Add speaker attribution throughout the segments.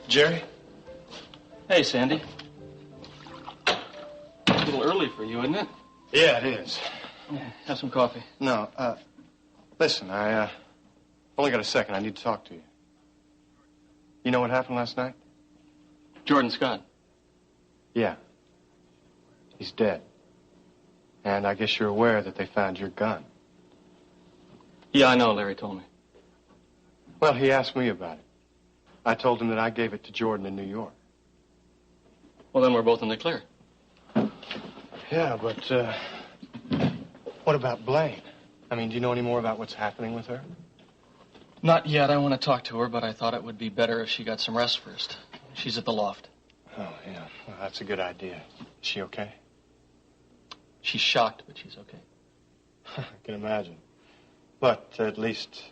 Speaker 1: Jerry?
Speaker 2: Hey, Sandy. A little early for you, isn't it?
Speaker 1: Yeah, it is.
Speaker 2: Yeah, have some coffee.
Speaker 1: No, listen, I only got a second. I need to talk to you. You know what happened last night?
Speaker 2: Jordan Scott.
Speaker 1: Yeah. He's dead. And I guess you're aware that they found your gun.
Speaker 2: Yeah, I know, Larry told me.
Speaker 1: Well, he asked me about it. I told him that I gave it to Jordan in New York.
Speaker 2: Well, then we're both in the clear.
Speaker 1: Yeah, but, what about Blaine? I mean, do you know any more about what's happening with her?
Speaker 2: Not yet. I want to talk to her, but I thought it would be better if she got some rest first. She's at the loft.
Speaker 1: Oh, yeah. Well, that's a good idea. Is she okay?
Speaker 2: She's shocked, but she's okay.
Speaker 1: I can imagine. But at least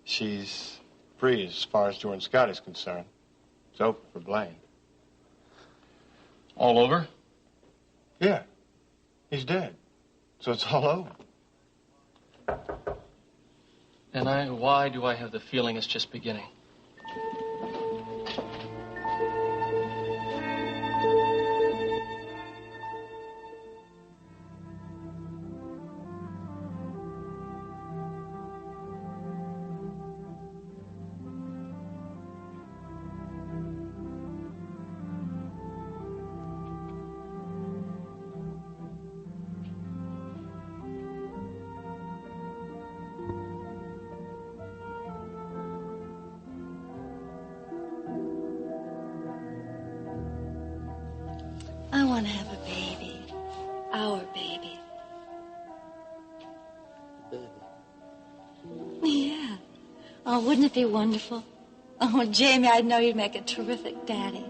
Speaker 1: she's free as far as Jordan Scott is concerned. It's over for Blaine.
Speaker 2: All over?
Speaker 1: Yeah. He's dead. So it's all over.
Speaker 2: And why do I have the feeling it's just beginning?
Speaker 3: I want to have a baby. Our baby. Yeah. Oh, wouldn't it be wonderful? Oh, Jamie, I know you'd make a terrific daddy.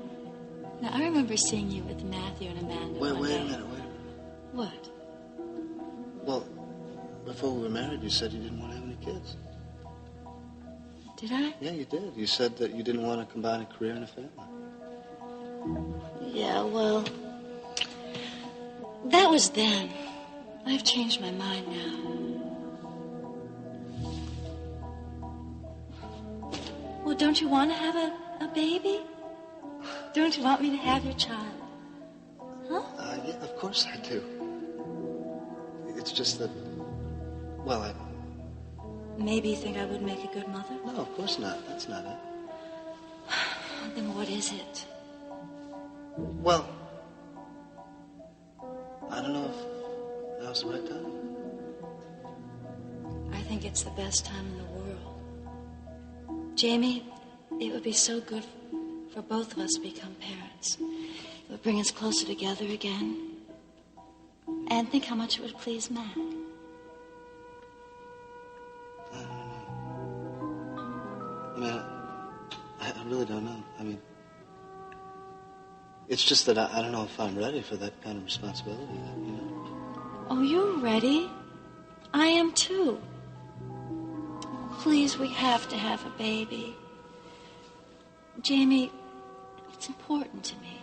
Speaker 3: Now, I remember seeing you with Matthew and Amanda.
Speaker 4: Wait a
Speaker 3: day.
Speaker 4: minute.
Speaker 3: What?
Speaker 4: Well, before we were married, you said you didn't want to have any kids.
Speaker 3: Did I?
Speaker 4: Yeah, you did. You said that you didn't want to combine a career and a family.
Speaker 3: Yeah, well, that was then. I've changed my mind now. Well, don't you want to have a baby? Don't you want me to have your child? Huh?
Speaker 4: Yeah, of course I do. It's just that, well,
Speaker 3: Maybe you think I would make a good mother?
Speaker 4: No, of course not. That's not it.
Speaker 3: Then what is it?
Speaker 4: Well, I don't know if now's the right time.
Speaker 3: I think it's the best time in the world. Jamie, it would be so good for both of us to become parents. It would bring us closer together again. And think how much it would please Matt.
Speaker 4: I mean, I really don't know. I mean, it's just that I don't know if I'm ready for that kind of responsibility yet, you know?
Speaker 3: Oh, you're ready. I am too. Please, we have to have a baby. Jamie, it's important to me.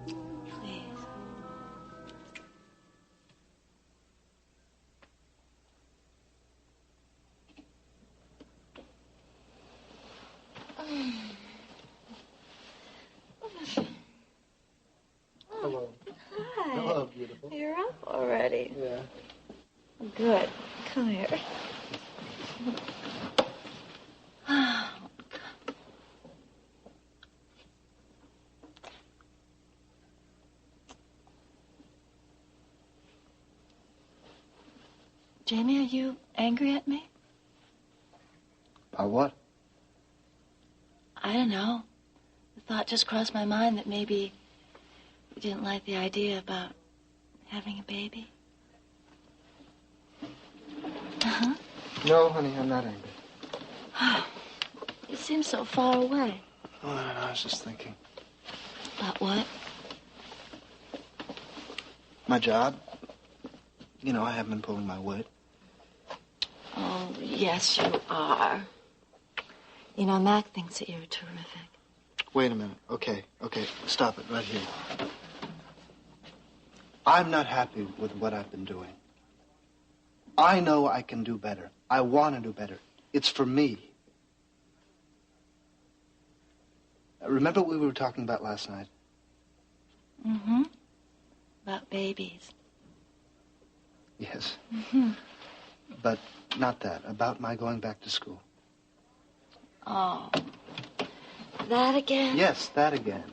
Speaker 3: Please.
Speaker 4: Hello.
Speaker 3: Hi.
Speaker 4: Hello, beautiful.
Speaker 3: You're up already.
Speaker 4: Yeah.
Speaker 3: Good. Come here. Jamie, are you angry at me?
Speaker 4: About what?
Speaker 3: I don't know. The thought just crossed my mind that maybe you didn't like the idea about having a baby. Uh-huh.
Speaker 4: No, honey, I'm not angry.
Speaker 3: You seem so far away.
Speaker 4: Oh, I don't know, I was just thinking.
Speaker 3: About what?
Speaker 4: My job. You know, I haven't been pulling my weight.
Speaker 3: Oh, yes, you are. You know, Mac thinks that you're terrific.
Speaker 4: Wait a minute. Okay, stop it right here. I'm not happy with what I've been doing. I know I can do better. I want to do better. It's for me. Remember what we were talking about last night?
Speaker 3: Mm-hmm. About babies.
Speaker 4: Yes.
Speaker 3: Mm-hmm.
Speaker 4: But not that. About my going back to school.
Speaker 3: Oh. That again?
Speaker 4: Yes, that again.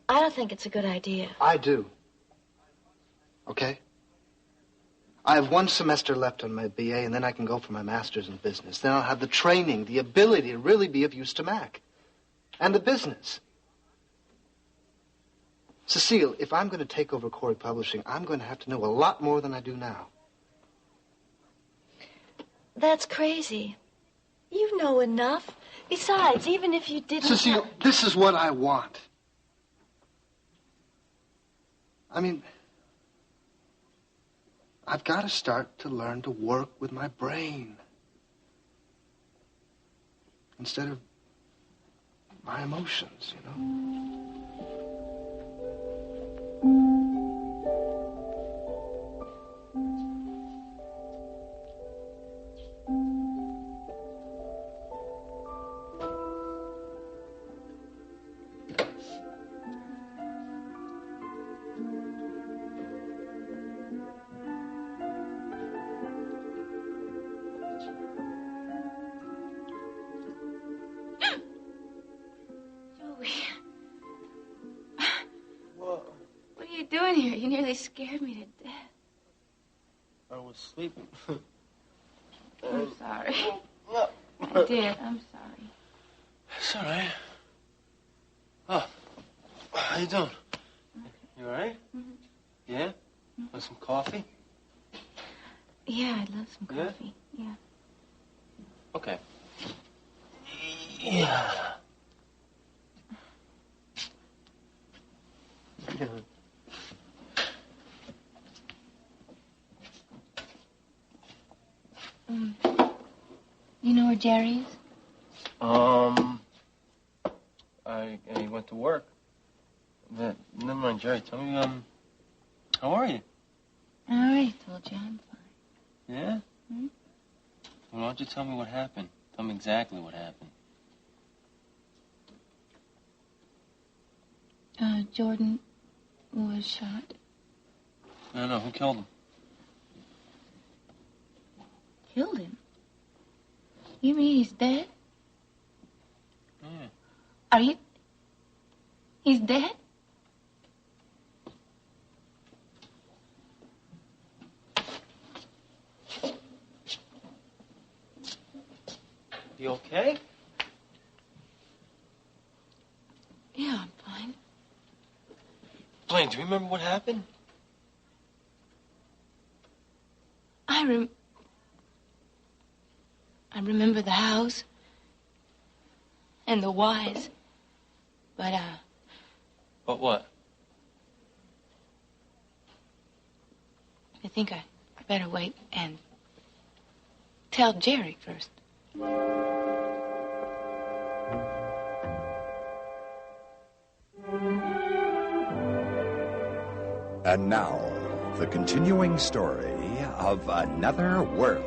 Speaker 3: I don't think it's a good idea.
Speaker 4: I do. Okay? I have 1 semester left on my BA, and then I can go for my master's in business. Then I'll have the training, the ability to really be of use to Mac. And the business. Cecile, if I'm going to take over Corey Publishing, I'm going to have to know a lot more than I do now.
Speaker 3: That's crazy. You know enough. Besides, even if you didn't...
Speaker 4: Cecile, this is what I want. I mean, I've got to start to learn to work with my brain instead of my emotions, you know?
Speaker 3: You nearly scared me to death.
Speaker 1: I was sleeping.
Speaker 3: I'm sorry. I did. I'm sorry.
Speaker 1: It's all right. Oh, how you doing? You all right?
Speaker 3: Mm-hmm.
Speaker 1: Yeah? Want some coffee?
Speaker 3: Yeah, I'd love some coffee. Yeah.
Speaker 1: Okay. Yeah.
Speaker 3: You know where Jerry is?
Speaker 1: He went to work. But, never mind, Jerry. Tell me, how are you?
Speaker 3: I already told you I'm fine.
Speaker 1: Yeah? Well, why don't you tell me what happened? Tell me exactly what happened.
Speaker 3: Jordan was shot.
Speaker 1: No, who killed him?
Speaker 3: Killed him? You mean he's dead?
Speaker 1: Yeah.
Speaker 3: Are you... He's dead?
Speaker 1: You okay?
Speaker 3: Yeah, I'm fine.
Speaker 1: Blaine, do you remember what happened?
Speaker 3: I remember the house and the wise, but,
Speaker 1: But what?
Speaker 3: I think I better wait and tell Jerry first.
Speaker 5: And now, the continuing story of Another World.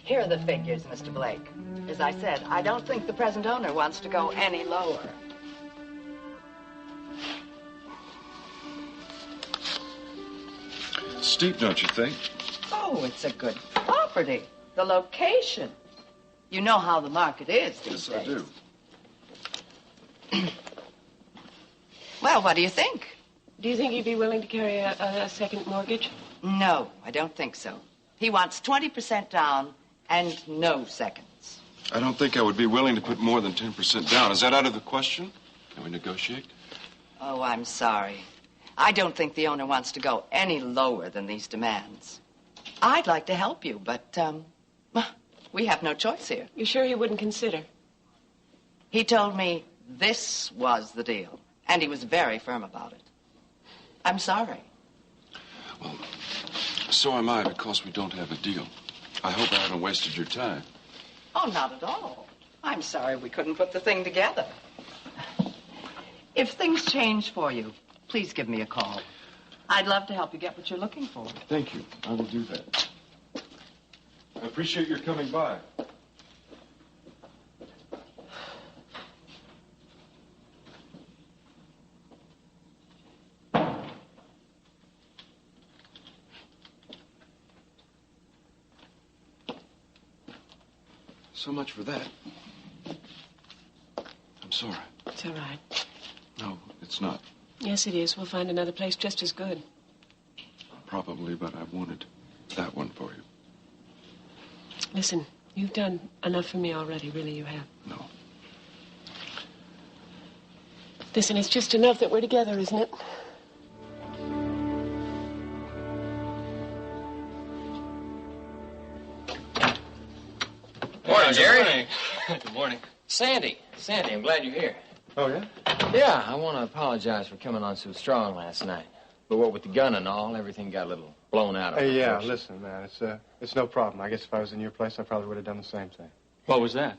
Speaker 6: Here are the figures, Mr. Blake. As I said, I don't think the present owner wants to go any lower.
Speaker 7: Steep, don't you think?
Speaker 6: Oh, it's a good property. The location. You know how the market is these
Speaker 7: Yes,
Speaker 6: days.
Speaker 7: I do.
Speaker 6: Well, what do you think?
Speaker 8: Do you think he'd be willing to carry a second mortgage?
Speaker 6: No, I don't think so. He wants 20% down and no seconds.
Speaker 7: I don't think I would be willing to put more than 10% down. Is that out of the question? Can we negotiate?
Speaker 6: Oh, I'm sorry. I don't think the owner wants to go any lower than these demands. I'd like to help you, but, we have no choice here.
Speaker 8: You sure he wouldn't consider?
Speaker 6: He told me this was the deal, and he was very firm about it. I'm sorry.
Speaker 7: Well, so am I, because we don't have a deal. I hope I haven't wasted your time.
Speaker 6: Oh, not at all. I'm sorry we couldn't put the thing together. If things change for you, please give me a call.
Speaker 8: I'd love to help you get what you're looking for.
Speaker 7: Thank you. I will do that. I appreciate your coming by. So much for that. I'm sorry.
Speaker 8: It's all right.
Speaker 7: No, it's not.
Speaker 8: Yes, it is. We'll find another place just as good.
Speaker 7: Probably, but I wanted that one for you.
Speaker 8: Listen, you've done enough for me already. Really, you have.
Speaker 7: No.
Speaker 8: Listen, it's just enough that we're together, isn't it?
Speaker 9: Morning, Jerry.
Speaker 2: Good morning.
Speaker 9: Sandy, I'm glad you're here.
Speaker 1: Oh, yeah?
Speaker 9: Yeah, I want to apologize for coming on so strong last night. But what with the gun and all, everything got a little blown out of
Speaker 1: Hey, yeah,
Speaker 9: proportion.
Speaker 1: listen, man, it's no problem. I guess if I was in your place, I probably would have done the same thing.
Speaker 2: What was that?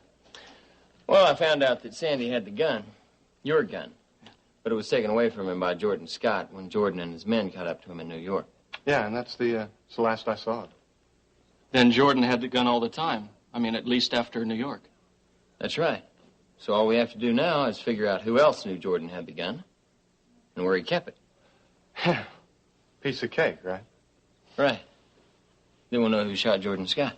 Speaker 9: Well, I found out that Sandy had the gun, your gun, but it was taken away from him by Jordan Scott when Jordan and his men caught up to him in New York.
Speaker 1: Yeah, and it's the last I saw of it.
Speaker 2: Then Jordan had the gun all the time. I mean, at least after New York.
Speaker 9: That's right. So all we have to do now is figure out who else knew Jordan had the gun and where he kept it.
Speaker 1: Piece of cake, right?
Speaker 9: Right. Then we'll know who shot Jordan Scott.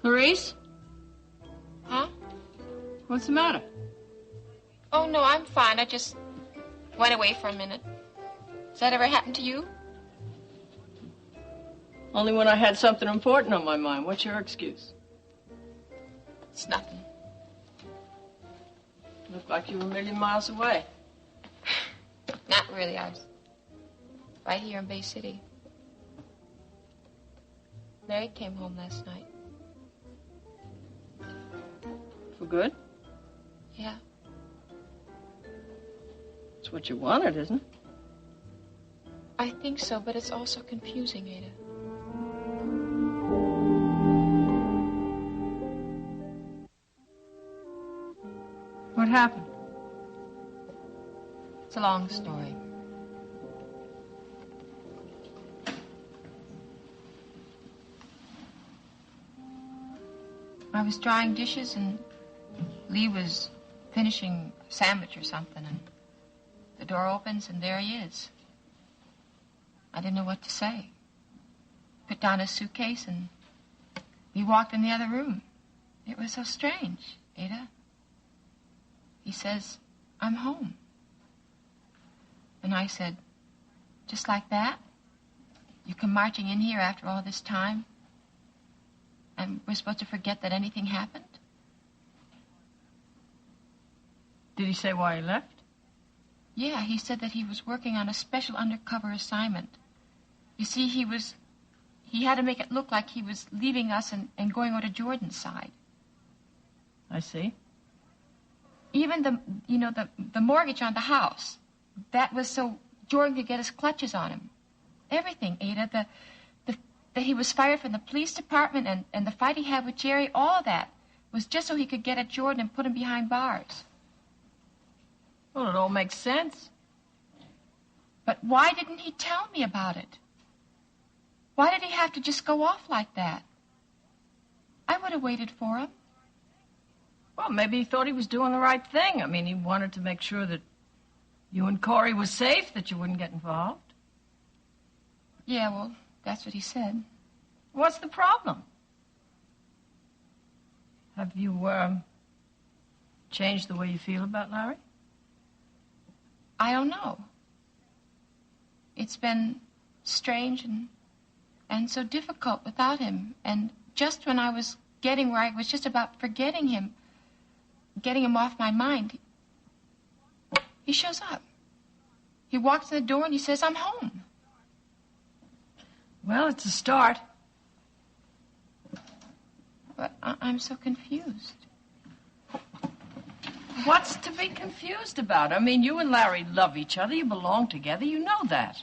Speaker 10: Clarice?
Speaker 11: Huh?
Speaker 10: What's the matter?
Speaker 11: Oh, no, I'm fine. I just went away for a minute. Has that ever happened to you?
Speaker 10: Only when I had something important on my mind. What's your excuse?
Speaker 11: It's nothing.
Speaker 10: Looked like you were a million miles away.
Speaker 11: Not really. I was right here in Bay City. Mary came home last night.
Speaker 10: For good?
Speaker 11: Yeah.
Speaker 10: It's what you wanted, isn't it?
Speaker 11: I think so, but it's also confusing, Ada.
Speaker 10: What happened?
Speaker 11: It's a long story. I was drying dishes and Leigh was finishing a sandwich or something, and the door opens and there he is. I didn't know what to say. Put down his suitcase and he walked in the other room. It was so strange, Ada. He says, "I'm home." And I said, "Just like that? You come marching in here after all this time? And we're supposed to forget that anything happened?"
Speaker 10: Did he say why he left?
Speaker 11: Yeah, he said that he was working on a special undercover assignment. You see, he had to make it look like he was leaving us and going over to Jordan's side.
Speaker 10: I see.
Speaker 11: Even the mortgage on the house, that was so Jordan could get his clutches on him. Everything, Ada, that he was fired from the police department and the fight he had with Jerry, all of that was just so he could get at Jordan and put him behind bars.
Speaker 10: Well, it all makes sense.
Speaker 11: But why didn't he tell me about it? Why did he have to just go off like that? I would have waited for him.
Speaker 10: Well, maybe he thought he was doing the right thing. I mean, he wanted to make sure that you and Corey was safe, that you wouldn't get involved.
Speaker 11: Yeah, well, that's what he said.
Speaker 10: What's the problem? Have you, changed the way you feel about Larry?
Speaker 11: I don't know. It's been strange and so difficult without him. And just when I was getting where I was just about forgetting him, getting him off my mind, he shows up. He walks in the door and he says, I'm home.
Speaker 10: Well, it's a start.
Speaker 11: But I'm so confused.
Speaker 10: What's to be confused about? I mean, you and Larry love each other. You belong together. You know that.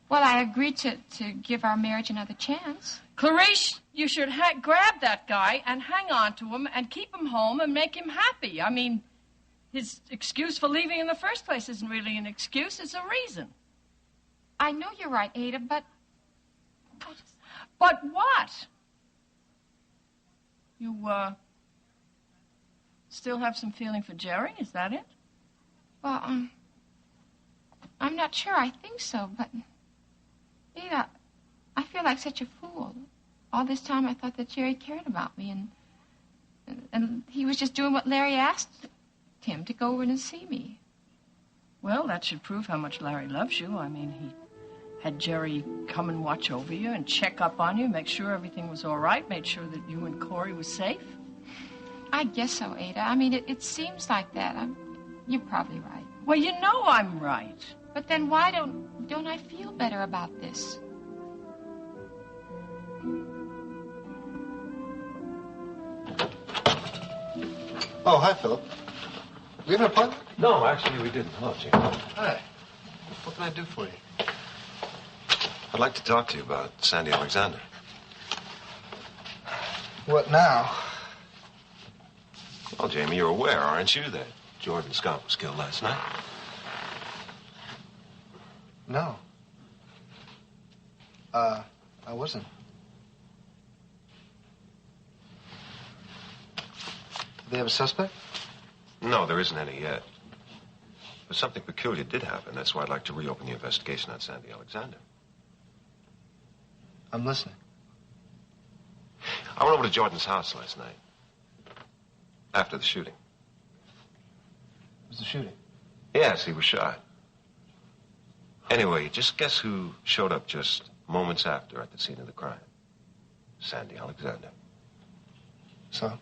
Speaker 11: Well, I agreed to give our marriage another chance.
Speaker 10: Clarice, you should grab that guy and hang on to him and keep him home and make him happy. I mean, his excuse for leaving in the first place isn't really an excuse. It's a reason.
Speaker 11: I know you're right, Ada, but...
Speaker 10: But what? You, still have some feeling for Jerry? Is that it?
Speaker 11: Well, I'm not sure. I think so, but... Ada, I feel like such a fool. All this time I thought that Jerry cared about me, and he was just doing what Larry asked him, to go over and see me.
Speaker 10: Well, that should prove how much Larry loves you. I mean, he had Jerry come and watch over you and check up on you, make sure everything was all right, made sure that you and Corey were safe.
Speaker 11: I guess so, Ada. I mean, it seems like that. You're probably right.
Speaker 10: Well, you know I'm right.
Speaker 11: But then why don't I feel better about this?
Speaker 4: Oh, hi, Philip. We have an appointment?
Speaker 12: No, actually, we didn't. Hello, Jim.
Speaker 4: Hi. What can I do for you?
Speaker 12: I'd like to talk to you about Sandy Alexander.
Speaker 4: What now?
Speaker 12: Well, Jamie, you're aware, aren't you, that Jordan Scott was killed last night?
Speaker 4: No. I wasn't. Do they have a suspect?
Speaker 12: No, there isn't any yet. But something peculiar did happen. That's why I'd like to reopen the investigation on Sandy Alexander.
Speaker 4: I'm listening.
Speaker 12: I went over to Jordan's house last night. After the shooting.
Speaker 4: Was the shooting?
Speaker 12: Yes, he was shot. Anyway, just guess who showed up just moments after at the scene of the crime? Sandy Alexander.
Speaker 4: So?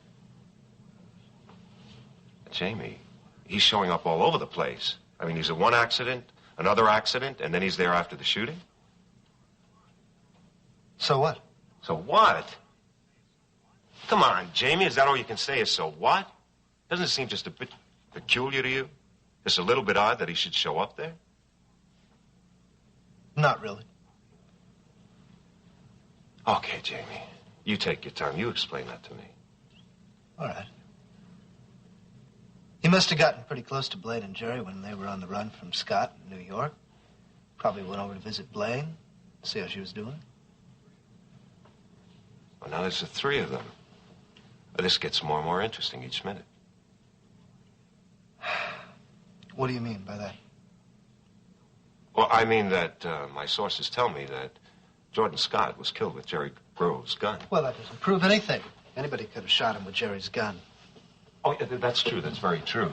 Speaker 12: Jamie, he's showing up all over the place. I mean, he's at one accident, another accident, and then he's there after the shooting.
Speaker 4: So what?
Speaker 12: So what? Come on, Jamie, is that all you can say is so what? Doesn't it seem just a bit peculiar to you? Just a little bit odd that he should show up there?
Speaker 4: Not really.
Speaker 12: Okay, Jamie. You take your time. You explain that to me.
Speaker 4: All right. He must have gotten pretty close to Blaine and Jerry when they were on the run from Scott in New York. Probably went over to visit Blaine, see how she was doing.
Speaker 12: Well, now there's the three of them. Well, this gets more and more interesting each minute.
Speaker 4: What do you mean by that?
Speaker 12: Well, I mean that my sources tell me that Jordan Scott was killed with Jerry Grove's gun.
Speaker 4: Well, that doesn't prove anything. Anybody could have shot him with Jerry's gun.
Speaker 12: Oh, yeah, that's true. That's very true.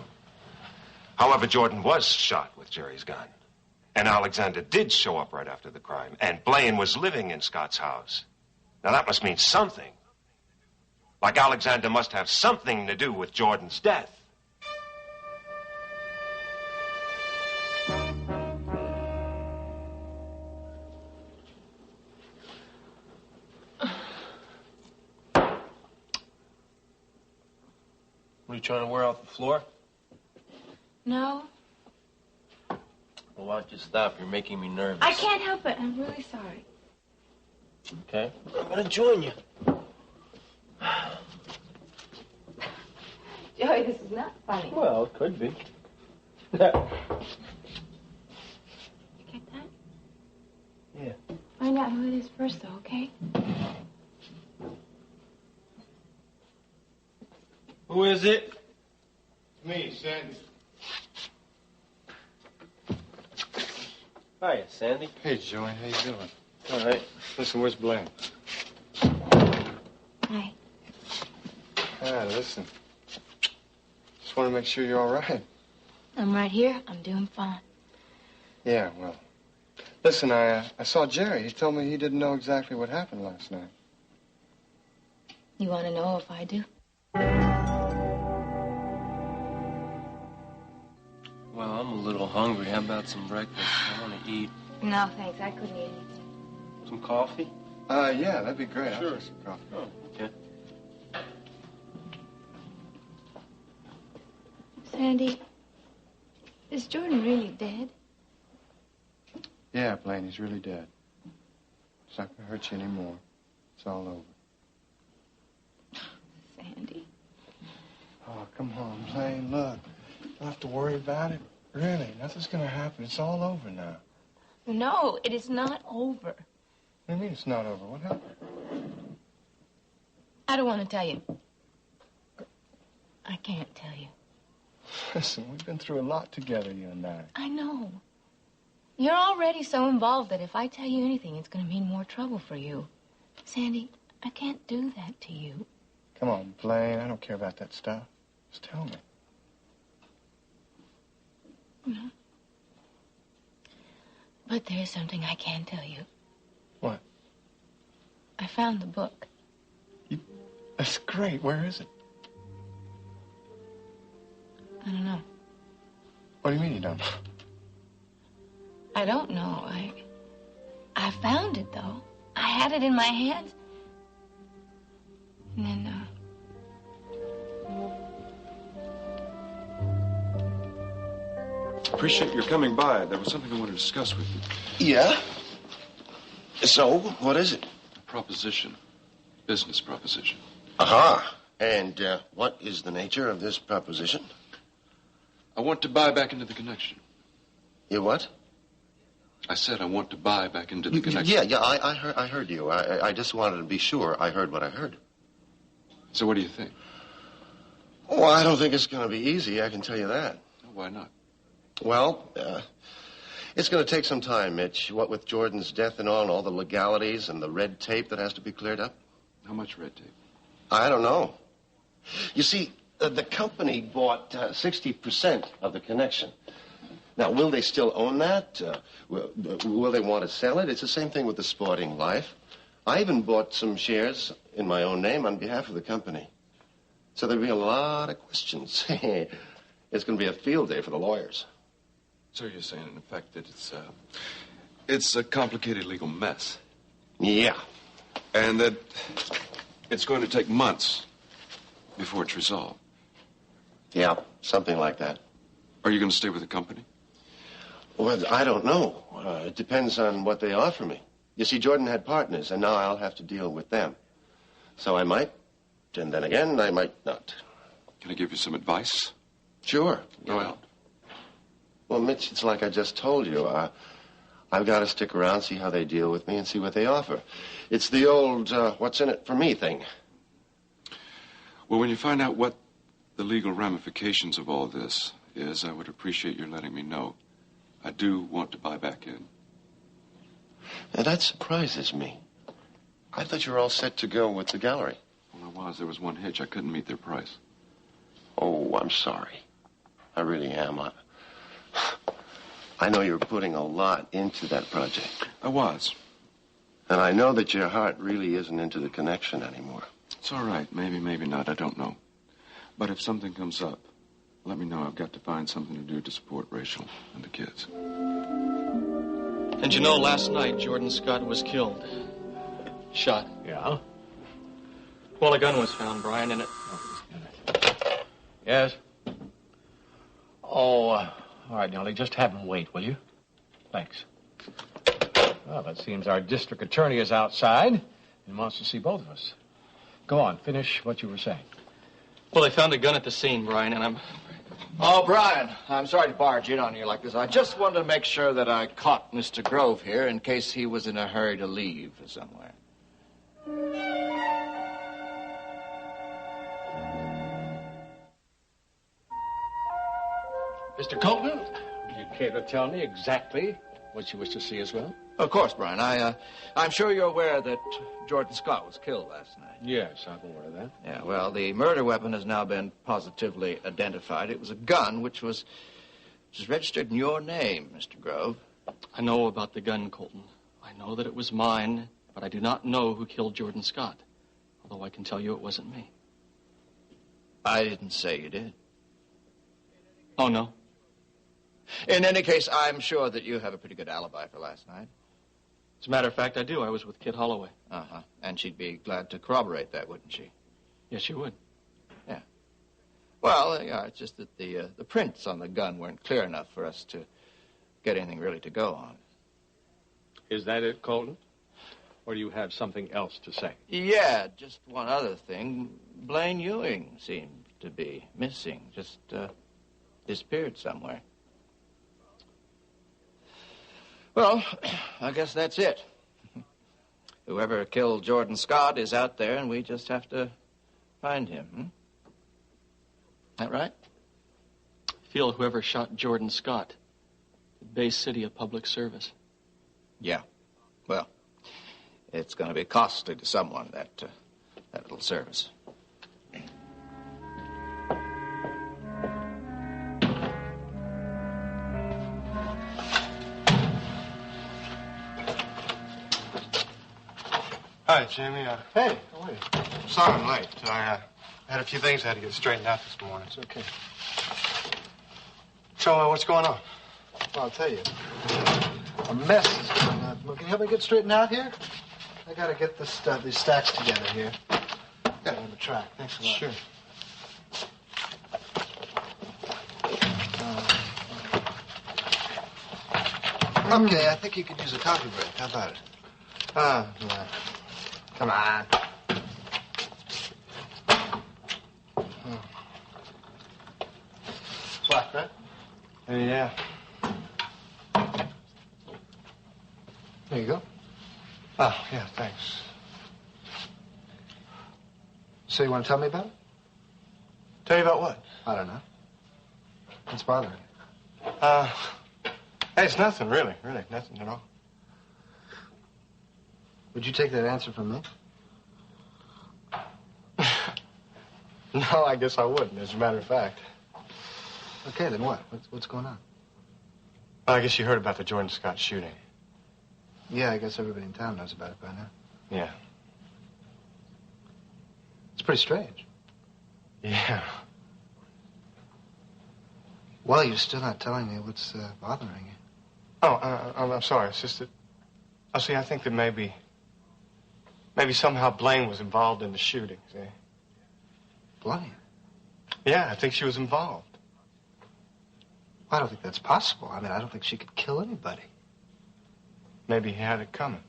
Speaker 12: However, Jordan was shot with Jerry's gun. And Alexander did show up right after the crime. And Blaine was living in Scott's house. Now, that must mean something. Like Alexander must have something to do with Jordan's death.
Speaker 2: What are you trying to wear off the floor?
Speaker 3: No,
Speaker 2: Well, why don't you stop? You're making me nervous.
Speaker 3: I can't help it. I'm really sorry.
Speaker 2: Okay. I'm gonna join you.
Speaker 3: Joey, this is not funny.
Speaker 2: Well, it could be.
Speaker 3: You get that?
Speaker 2: Yeah.
Speaker 3: Find out who it is first, though, okay?
Speaker 2: Who is it?
Speaker 1: Me, Sandy.
Speaker 2: Hiya, Sandy.
Speaker 1: Hey, Joey, how you doing?
Speaker 2: All right.
Speaker 1: Listen, where's Blaine?
Speaker 3: Hi.
Speaker 1: Hi, listen. Just want to make sure you're all right.
Speaker 3: I'm right here. I'm doing fine.
Speaker 1: Yeah, well. Listen, I saw Jerry. He told me he didn't know exactly what happened last night.
Speaker 3: You want to know if I do?
Speaker 13: Well, I'm a little hungry. How about some breakfast? I want to eat.
Speaker 3: No, thanks. I couldn't eat anything.
Speaker 13: Some coffee?
Speaker 1: Yeah, that'd be great.
Speaker 13: Sure.
Speaker 1: I'll take some coffee.
Speaker 13: Oh, okay.
Speaker 3: Sandy, is Jordan really dead?
Speaker 1: Yeah, Blaine, he's really dead. It's not going to hurt you anymore. It's all over.
Speaker 3: Sandy.
Speaker 1: Oh, come on, Blaine, look. You don't have to worry about it. Really, nothing's going to happen. It's all over now.
Speaker 3: No, it is not over.
Speaker 1: What do you mean it's not over? What happened?
Speaker 3: I don't want to tell you. I can't tell you.
Speaker 1: Listen, we've been through a lot together, you and I.
Speaker 3: I know. You're already so involved that if I tell you anything, it's going to mean more trouble for you. Sandy, I can't do that to you.
Speaker 1: Come on, Blaine. I don't care about that stuff. Just tell me.
Speaker 3: No. But there's something I can tell you.
Speaker 1: What?
Speaker 3: I found the book.
Speaker 1: That's great. Where is it?
Speaker 3: I don't know.
Speaker 1: What do you mean you don't know?
Speaker 3: I don't know. I found it, though. I had it in my hands. And then,
Speaker 7: Appreciate your coming by. There was something I wanted to discuss with you.
Speaker 14: Yeah? So, what is it?
Speaker 7: A proposition. Business proposition.
Speaker 14: Aha. And what is the nature of this proposition?
Speaker 7: I want to buy back into the connection.
Speaker 14: You what?
Speaker 7: I said I want to buy back into the connection.
Speaker 14: Yeah, I heard you. I just wanted to be sure I heard what I heard.
Speaker 7: So what do you think?
Speaker 14: Oh, I don't think it's going to be easy, I can tell you that.
Speaker 7: Why not?
Speaker 14: Well, it's going to take some time, Mitch. What with Jordan's death and all the legalities and the red tape that has to be cleared up.
Speaker 7: How much red tape?
Speaker 14: I don't know. You see, the company bought 60% of the connection. Now, will they still own that? Will they want to sell it? It's the same thing with the sporting life. I even bought some shares in my own name on behalf of the company. So there'll be a lot of questions. It's going to be a field day for the lawyers.
Speaker 7: So you're saying, in effect, that it's a complicated legal mess.
Speaker 14: Yeah.
Speaker 7: And that it's going to take months before it's resolved.
Speaker 14: Yeah, something like that.
Speaker 7: Are you going to stay with the company?
Speaker 14: Well, I don't know. It depends on what they offer me. You see, Jordan had partners, and now I'll have to deal with them. So I might, and then again, I might not.
Speaker 7: Can I give you some advice?
Speaker 14: Sure.
Speaker 7: Go out.
Speaker 14: Well, Mitch, it's like I just told you. I've got to stick around, see how they deal with me, and see what they offer. It's the old what's in it for me thing.
Speaker 7: Well, when you find out what the legal ramifications of all this is, I would appreciate your letting me know. I do want to buy back in.
Speaker 14: Now, that surprises me. I thought you were all set to go with the gallery.
Speaker 7: Well, I was. There was one hitch. I couldn't meet their price.
Speaker 14: Oh, I'm sorry. I really am. I know you're putting a lot into that project.
Speaker 7: I was.
Speaker 14: And I know that your heart really isn't into the connection anymore.
Speaker 7: It's all right. Maybe, maybe not. I don't know. But if something comes up, let me know. I've got to find something to do to support Rachel and the kids.
Speaker 2: And you know, last night, Jordan Scott was killed. Shot.
Speaker 15: Yeah?
Speaker 2: Well, a gun was found, Brian, in it.
Speaker 15: Yes? Oh, all right, Nellie, just have him wait, will you? Thanks. Well, it seems our district attorney is outside and wants to see both of us. Go on, finish what you were saying.
Speaker 2: Well, they found a gun at the scene, Brian, and I'm...
Speaker 16: Oh, Brian, I'm sorry to barge in on you like this. I just wanted to make sure that I caught Mr. Grove here in case he was in a hurry to leave for somewhere.
Speaker 15: Mr. Colton, do you care to tell me exactly what you wish to see as well?
Speaker 16: Of course, Brian. I'm sure you're aware that Jordan Scott was killed last night.
Speaker 15: Yes, I'm aware of that.
Speaker 16: Yeah, well, the murder weapon has now been positively identified. It was a gun which was registered in your name, Mr. Grove.
Speaker 2: I know about the gun, Colton. I know that it was mine, but I do not know who killed Jordan Scott. Although I can tell you it wasn't me.
Speaker 16: I didn't say you did.
Speaker 2: Oh, no?
Speaker 16: In any case, I'm sure that you have a pretty good alibi for last night.
Speaker 2: As a matter of fact, I do. I was with Kid Holloway.
Speaker 16: Uh-huh. And she'd be glad to corroborate that, wouldn't she?
Speaker 2: Yes, she would.
Speaker 16: Yeah. Well, yeah, it's just that the prints on the gun weren't clear enough for us to get anything really to go on.
Speaker 15: Is that it, Colton? Or do you have something else to say?
Speaker 16: Yeah, just one other thing. Blaine Ewing seemed to be missing. Just disappeared somewhere. Well, I guess that's it. Whoever killed Jordan Scott is out there, and we just have to find him. That right?
Speaker 2: I feel whoever shot Jordan Scott did Bay City a public service.
Speaker 16: Yeah. Well, it's going to be costly to someone, that little service.
Speaker 1: Hi, Jimmy. Hey, how are you? Sorry I'm late. I had a few things I had to get straightened out this morning. It's okay. So, what's going on?
Speaker 4: Well, I'll tell you. A mess is going on. Can you help me get straightened out here? I got to get these stacks together here. Got it on the track. Thanks a lot.
Speaker 1: Sure.
Speaker 4: Okay, I think you could use a coffee break. How about it?
Speaker 1: No. Come on.
Speaker 4: Black, right?
Speaker 1: Yeah.
Speaker 4: There you go.
Speaker 1: Oh, yeah, thanks.
Speaker 4: So you want to tell me about it?
Speaker 1: Tell you about what?
Speaker 4: I don't know. What's bothering you?
Speaker 1: Hey, it's nothing, really, nothing at all.
Speaker 4: Would you take that answer from me?
Speaker 1: No, I guess I wouldn't, as a matter of fact.
Speaker 4: Okay, then what? What's going on?
Speaker 1: Well, I guess you heard about the Jordan Scott shooting.
Speaker 4: Yeah, I guess everybody in town knows about it by now.
Speaker 1: Yeah.
Speaker 4: It's pretty strange.
Speaker 1: Yeah.
Speaker 4: Well, you're still not telling me what's bothering you.
Speaker 1: Oh, I'm sorry. It's just that... Oh, see, I think that maybe somehow Blaine was involved in the shooting, see?
Speaker 4: Blaine?
Speaker 1: Yeah, I think she was involved.
Speaker 4: I don't think that's possible. I mean, I don't think she could kill anybody.
Speaker 1: Maybe he had it coming.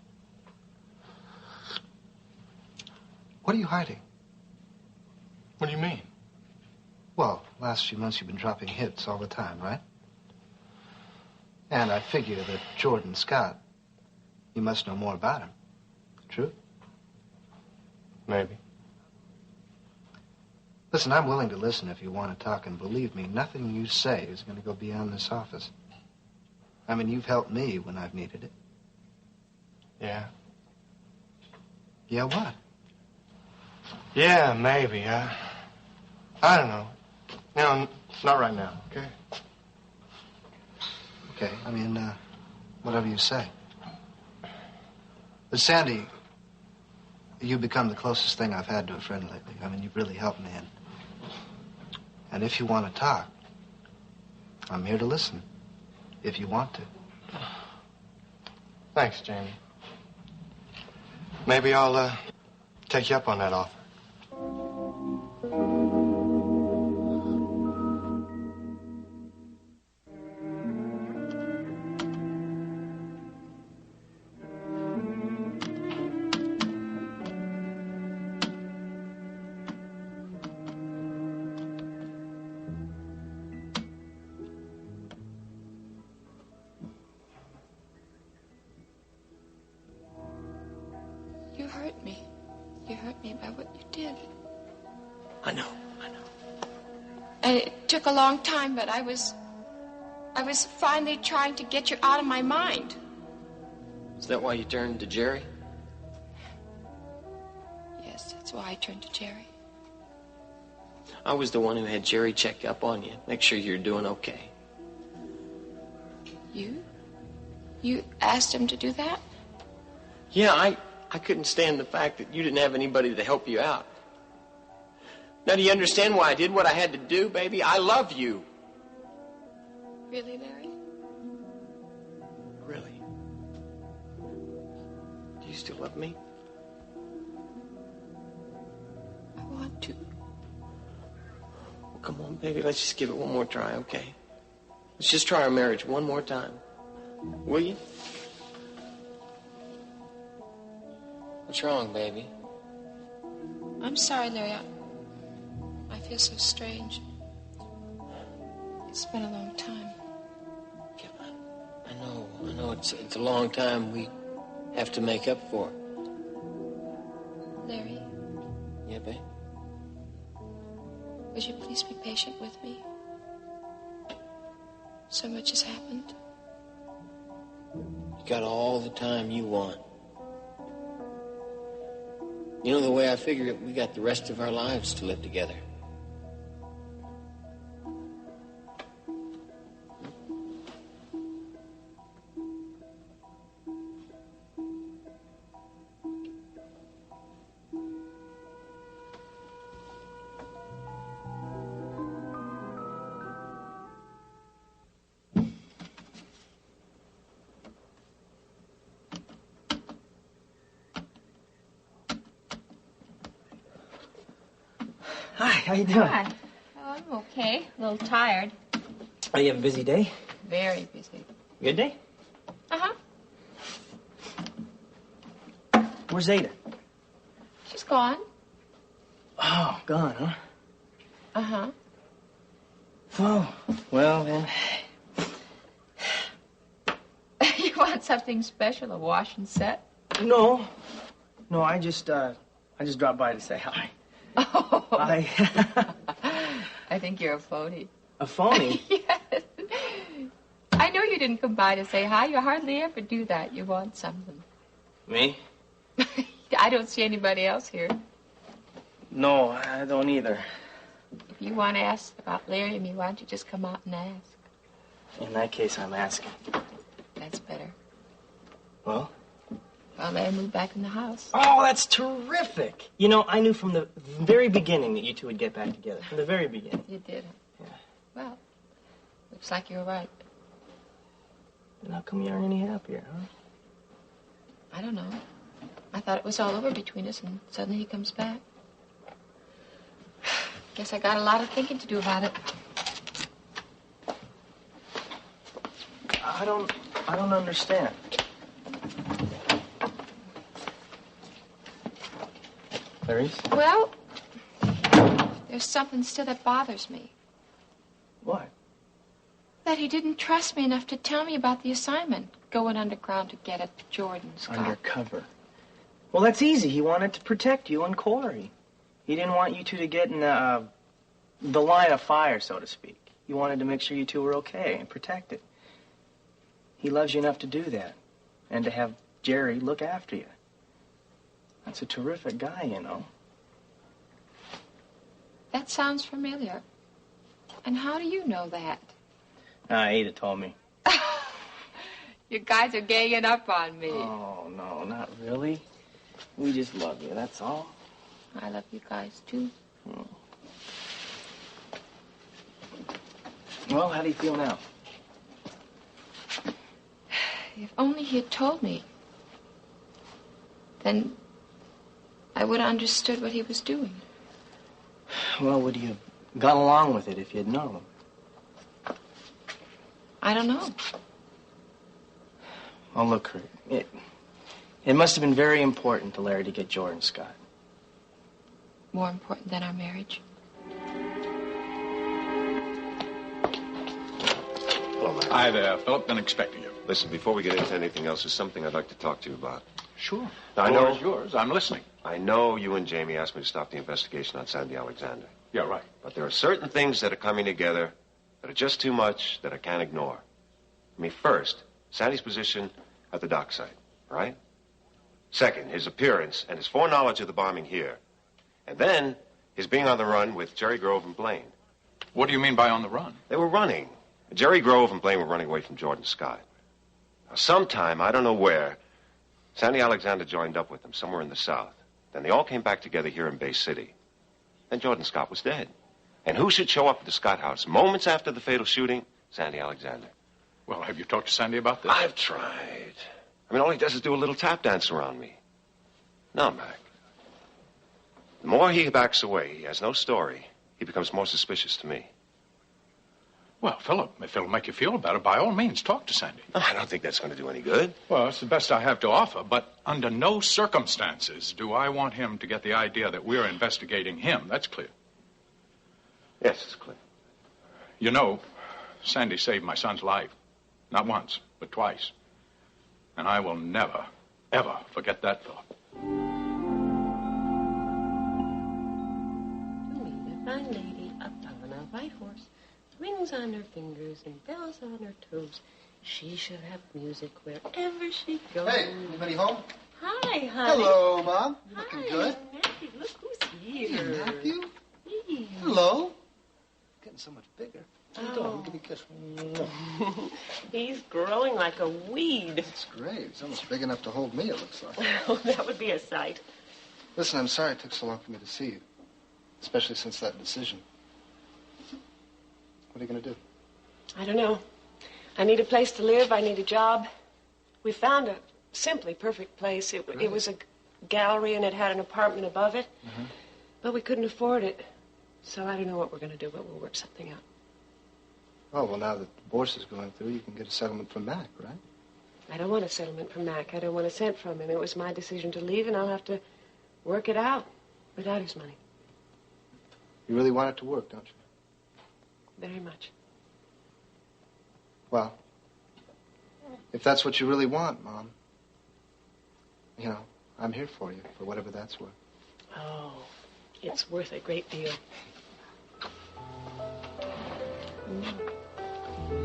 Speaker 4: What are you hiding?
Speaker 1: What do you mean?
Speaker 4: Well, last few months you've been dropping hits all the time, right? And I figure that Jordan Scott, you must know more about him. True?
Speaker 1: Maybe.
Speaker 4: Listen, I'm willing to listen if you want to talk, and believe me, nothing you say is going to go beyond this office. I mean, you've helped me when I've needed it.
Speaker 1: Yeah?
Speaker 4: Yeah, what?
Speaker 1: Yeah, maybe. I don't know. No, not right now, okay?
Speaker 4: Okay, I mean, whatever you say. But Sandy, you've become the closest thing I've had to a friend lately. I mean, you've really helped me. And if you want to talk, I'm here to listen. If you want to.
Speaker 1: Thanks, Jamie. Maybe I'll take you up on that offer.
Speaker 11: You hurt me. You hurt me by what you did.
Speaker 13: I know.
Speaker 11: And it took a long time, but I was finally trying to get you out of my mind.
Speaker 13: Is that why you turned to Jerry?
Speaker 11: Yes, that's why I turned to Jerry.
Speaker 13: I was the one who had Jerry check up on you. Make sure you're doing okay.
Speaker 11: You? You asked him to do that?
Speaker 13: Yeah, I couldn't stand the fact that you didn't have anybody to help you out. Now, do you understand why I did what I had to do, baby? I love you.
Speaker 11: Really, Larry?
Speaker 13: Really? Do you still love me?
Speaker 11: I want to.
Speaker 13: Well, come on, baby. Let's just give it one more try, okay? Let's just try our marriage one more time. Will you? What's wrong, baby?
Speaker 11: I'm sorry, Larry. I feel so strange. It's been a long time.
Speaker 13: I know. It's a long time we have to make up for.
Speaker 11: Larry,
Speaker 13: Yeah, babe?
Speaker 11: would you please be patient with me? So much has happened.
Speaker 13: You got all the time you want. You know, the way I figure it, we got the rest of our lives to live together.
Speaker 17: Hi, how you doing?
Speaker 11: Hi. Oh, I'm okay. A little tired.
Speaker 17: Oh, you have a busy day?
Speaker 11: Very busy.
Speaker 17: Good day?
Speaker 11: Uh-huh.
Speaker 17: Where's Ada?
Speaker 11: She's gone.
Speaker 17: Oh, gone, huh?
Speaker 11: Uh-huh.
Speaker 17: Oh, well then.
Speaker 11: You want something special, a wash and set?
Speaker 17: No. No, I just dropped by to say hi.
Speaker 11: Oh.
Speaker 17: I
Speaker 11: think you're a phony.
Speaker 17: A phony?
Speaker 11: Yes. I know you didn't come by to say hi. You hardly ever do that. You want something.
Speaker 17: Me?
Speaker 11: I don't see anybody else here.
Speaker 17: No, I don't either.
Speaker 11: If you want to ask about Larry and me, why don't you just come out and ask?
Speaker 17: In that case, I'm asking.
Speaker 11: That's better.
Speaker 17: Well?
Speaker 11: Well, Larry moved back in the house.
Speaker 17: Oh, that's terrific. You know, I knew from the very beginning that you two would get back together. From the very beginning.
Speaker 11: You did?
Speaker 17: Yeah.
Speaker 11: Well, looks like you were right.
Speaker 17: Then how come you aren't any happier, huh?
Speaker 11: I don't know. I thought it was all over between us, and suddenly he comes back. Guess I got a lot of thinking to do about it.
Speaker 17: I don't understand. Clarice?
Speaker 11: Well, there's something still that bothers me.
Speaker 17: What?
Speaker 11: That he didn't trust me enough to tell me about the assignment, going underground to get at Jordan Scott.
Speaker 17: Undercover. Well, that's easy. He wanted to protect you and Corey. He didn't want you two to get in the line of fire, so to speak. He wanted to make sure you two were okay and protected. He loves you enough to do that, and to have Jerry look after you. That's a terrific guy, you know.
Speaker 11: That sounds familiar. And how do you know that?
Speaker 17: Ada told me.
Speaker 11: You guys are ganging up on me.
Speaker 17: Oh, no, not really. We just love you, that's all.
Speaker 11: I love you guys, too.
Speaker 17: Well, how do you feel now?
Speaker 11: If only he had told me. Then I would have understood what he was doing.
Speaker 17: Well, would you have gone along with it if you'd known?
Speaker 11: I don't know.
Speaker 17: Oh, look, Kurt, it must have been very important to Larry to get Jordan Scott.
Speaker 11: More important than our marriage.
Speaker 12: Hello, Larry.
Speaker 15: Hi there, Philip. Been expecting you.
Speaker 12: Listen, before we get into anything else, there's something I'd like to talk to you about.
Speaker 15: Sure.
Speaker 12: Now, I
Speaker 15: The
Speaker 12: know
Speaker 15: floor is yours. I'm listening.
Speaker 12: I know you and Jamie asked me to stop the investigation on Sandy Alexander.
Speaker 15: Yeah, right.
Speaker 12: But there are certain things that are coming together that are just too much that I can't ignore. I mean, first, Sandy's position at the dock site. right? Second, his appearance and his foreknowledge of the bombing here. And then, his being on the run with Jerry Grove and Blaine.
Speaker 18: What do you mean by on the run?
Speaker 12: They were running. Jerry Grove and Blaine were running away from Jordan Scott. Now, sometime, I don't know where, Sandy Alexander joined up with them somewhere in the South. Then they all came back together here in Bay City. Then Jordan Scott was dead. And who should show up at the Scott house moments after the fatal shooting? Sandy Alexander.
Speaker 18: Well, have you talked to Sandy about this?
Speaker 12: I've tried. I mean, all he does is do a little tap dance around me. No, Mac. The more he backs away, he has no story, he becomes more suspicious to me.
Speaker 18: Well, Philip, if it'll make you feel better, by all means, talk to Sandy.
Speaker 12: No, I don't think that's going to do any good.
Speaker 18: Well, it's the best I have to offer, but under no circumstances do I want him to get the idea that we're investigating him. That's clear.
Speaker 12: Yes, it's clear.
Speaker 18: You know, Sandy saved my son's life. Not once, but twice. And I will never, ever forget that, Philip.
Speaker 8: To meet a fine lady up on a white horse, rings on her fingers and bells on her toes. She should have music wherever she goes.
Speaker 4: Hey, anybody home?
Speaker 8: Hi, honey.
Speaker 4: Hello, Mom. You
Speaker 8: Hi,
Speaker 4: looking good?
Speaker 8: Matthew, look who's here.
Speaker 4: Hey, Matthew.
Speaker 8: Hey.
Speaker 4: Hello. Getting so much bigger.
Speaker 8: Oh.
Speaker 4: Give me a kiss.
Speaker 8: He's growing like a weed.
Speaker 4: That's great. It's almost big enough to hold me, it looks like.
Speaker 8: Well, that would be a sight.
Speaker 4: Listen, I'm sorry it took so long for me to see you. Especially since that decision. What are you going to do?
Speaker 8: I don't know. I need a place to live. I need a job. We found a simply perfect place. It was a gallery, and it had an apartment above it.
Speaker 4: Mm-hmm.
Speaker 8: But we couldn't afford it. So I don't know what we're going to do, but we'll work something out.
Speaker 4: Oh, well, now that the divorce is going through, you can get a settlement from Mac, right?
Speaker 8: I don't want a settlement from Mac. I don't want a cent from him. It was my decision to leave, and I'll have to work it out without his money.
Speaker 4: You really want it to work, don't you?
Speaker 8: Very much.
Speaker 4: Well, if that's what you really want, Mom, you know, I'm here for you, for whatever that's worth.
Speaker 8: Oh, it's worth a great deal.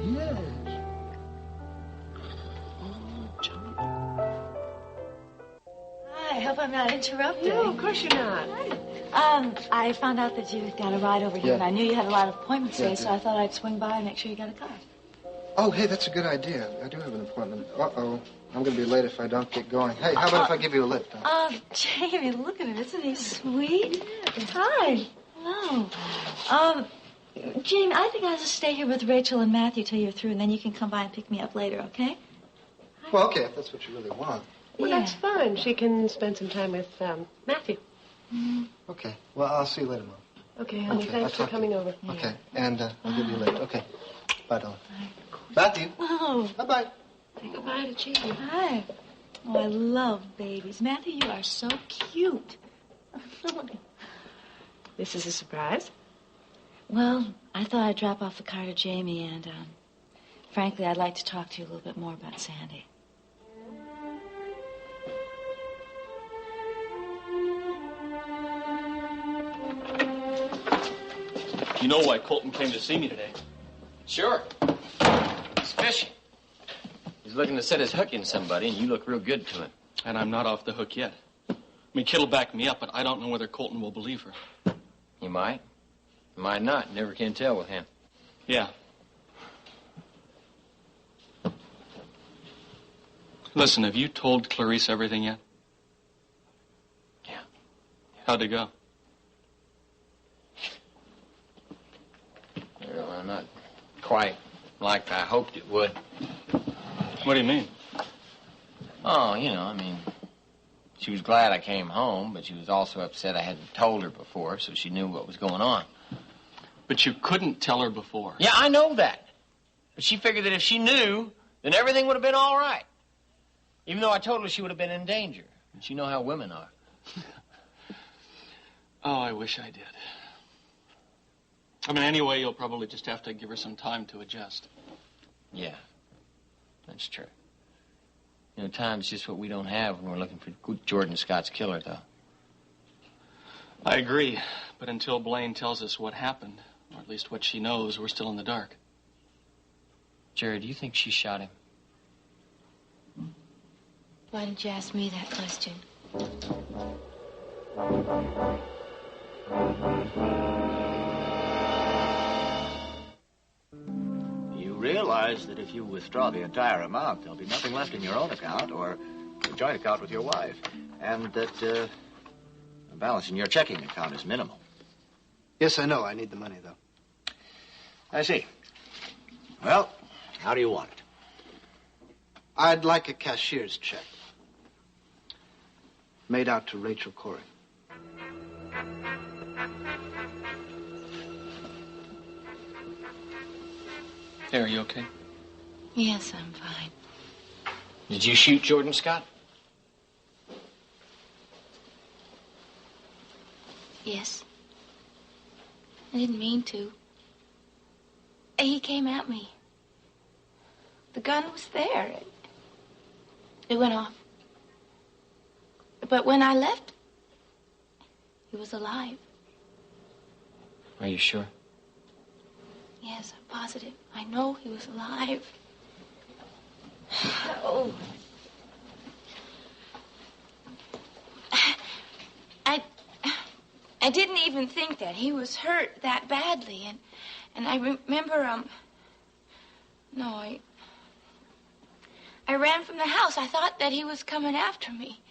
Speaker 4: Yes.
Speaker 3: Hi, I hope I'm not interrupting.
Speaker 8: No, of course you're not.
Speaker 3: I found out that you got a ride over here,
Speaker 4: Yeah.
Speaker 3: and I knew you had a lot of appointments
Speaker 4: Yeah, I
Speaker 3: today, so
Speaker 4: did.
Speaker 3: I thought I'd swing by and make sure you got a car.
Speaker 4: Oh, hey, that's a good idea. I do have an appointment. Uh-oh. I'm going to be late if I don't get going. Hey, how about if I give you a lift?
Speaker 3: Jamie, look at him. Isn't he sweet? Hi. Hello. Jamie, I think I'll just stay here with Rachel and Matthew till you're through, and then you can come by and pick me up later, okay?
Speaker 4: Well, okay, if that's what you really want.
Speaker 8: Well,
Speaker 3: Yeah.
Speaker 8: that's fine. She can spend some time with Matthew.
Speaker 4: Okay. Well, I'll see you later, Mom.
Speaker 8: Okay, honey,
Speaker 4: Okay,
Speaker 8: thanks
Speaker 4: I'll
Speaker 8: for
Speaker 4: talk to
Speaker 8: coming
Speaker 4: you.
Speaker 8: over.
Speaker 4: Okay, and I'll give you a lift. Okay. Bye, darling. Matthew.
Speaker 3: Oh.
Speaker 4: Bye-bye.
Speaker 8: Say goodbye to Jamie.
Speaker 3: Hi. Oh, I love babies. Matthew, you are so cute.
Speaker 8: This is a surprise.
Speaker 3: Well, I thought I'd drop off the car to Jamie, and frankly, I'd like to talk to you a little bit more about Sandy.
Speaker 2: You know why Colton came to see me today?
Speaker 9: Sure. He's fishing. He's looking to set his hook in somebody, and you look real good to him.
Speaker 2: And I'm not off the hook yet. I mean, Kid'll back me up, but I don't know whether Colton will believe her.
Speaker 9: He might. He might not. Never can tell with him.
Speaker 2: Yeah. Listen, have you told Clarice everything yet?
Speaker 9: Yeah.
Speaker 2: How'd it go?
Speaker 9: Well, not quite like I hoped it would.
Speaker 2: What do you mean?
Speaker 9: Oh, you know, I mean, she was glad I came home, but she was also upset I hadn't told her before, so she knew what was going on.
Speaker 2: But you couldn't tell her before.
Speaker 9: Yeah, I know that. But she figured that if she knew, then everything would have been all right. Even though I told her she would have been in danger. And you know how women are.
Speaker 2: Oh, I wish I did. I mean, anyway, you'll probably just have to give her some time to adjust.
Speaker 9: Yeah, that's true. You know, time's just what we don't have when we're looking for Jordan Scott's killer, though.
Speaker 2: I agree, but until Blaine tells us what happened, or at least what she knows, we're still in the dark.
Speaker 9: Jerry, do you think she shot him?
Speaker 3: Why didn't you ask me that question?
Speaker 16: You realize that if you withdraw the entire amount, there'll be nothing left in your own account or a joint account with your wife. And that the balance in your checking account is minimal.
Speaker 4: Yes, I know. I need the money, though.
Speaker 16: I see. Well, how do you want it?
Speaker 4: I'd like a cashier's check. Made out to Rachel Corey.
Speaker 2: Hey, are you okay?
Speaker 3: Yes, I'm fine.
Speaker 9: Did you shoot Jordan Scott?
Speaker 3: Yes. I didn't mean to. He came at me. The gun was there. It went off. But when I left, he was alive.
Speaker 9: Are you sure?
Speaker 3: Yes, I'm positive. I know he was alive. Oh. I didn't even think that he was hurt that badly, and I remember, no, I ran from the house. I thought that he was coming after me.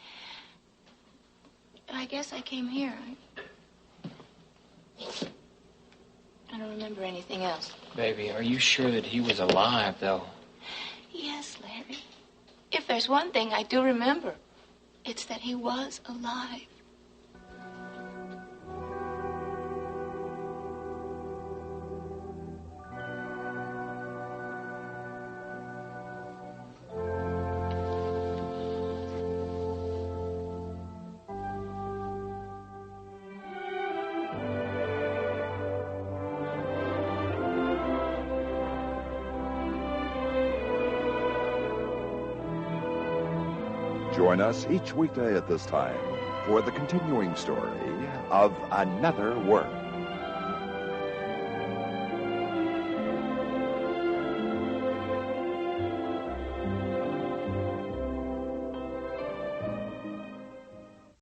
Speaker 3: I guess I came here. I don't remember anything else.
Speaker 9: Baby, are you sure that he was alive, though?
Speaker 3: Yes, Larry. If there's one thing I do remember, it's that he was alive.
Speaker 5: Join us each weekday at this time for the continuing story of Another Work.